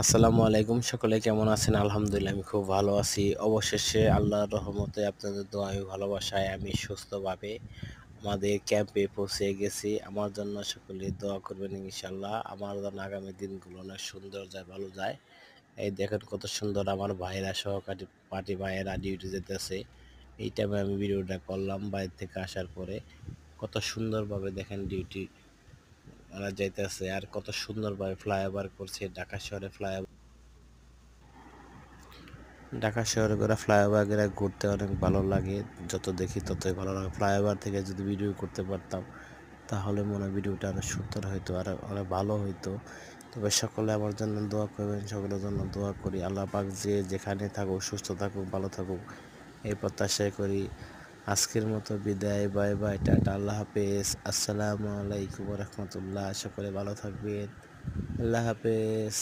আসসালামু আলাইকুম, সকলে কেমন আছেন? আলহামদুলিল্লাহ আমি খুব ভালো আছি। অবশেষে আল্লাহর রহমতে আপনাদের দোয়ায় ভালোবাসায় আমি সুস্থভাবে আমাদের ক্যাম্পে পৌঁছে গেছি। আমার জন্য সকলে দোয়া করবেন ইনশাআল্লাহ। আমার যেন আগামী দিনগুলো অনেক সুন্দর যায়, ভালো যায়। এই দেখেন কত সুন্দর আমার ভাইয়েরা সহকারী পার্টি ভাইয়েরা ডিউটি যেতেছে। এই টাইমে আমি ভিডিওটা করলাম বাইরে থেকে আসার পরে। কত সুন্দরভাবে দেখেন ডিউটি ওরা যাইতেছে আর কত সুন্দরভাবে ফ্লাইওভার করছে ঢাকা শহরে ঢাকা শহরে ঘোরা ফ্লাইওভার ঘেরা ঘুরতে অনেক ভালো লাগে। যত দেখি ততই ভালো লাগে। ফ্লাইওভার থেকে যদি ভিডিও করতে পারতাম তাহলে মনে হয় ভিডিওটা অনেক সুন্দর হইতো আর অনেক ভালো হইতো। তবে সকলে আমার জন্য দোয়া করবেন, সকলের জন্য দোয়া করি। আল্লাহ পাক যে যেখানে থাকুক সুস্থ থাকুক ভালো থাকুক এই প্রত্যাশাই করি। আজকের মতো বিদায়, বাই বাই, টাটা, আল্লাহ হাফেজ। আসসালামু আলাইকুম রহমতুল্লাহ। সকলে ভালো থাকবেন। আল্লাহ হাফেজ।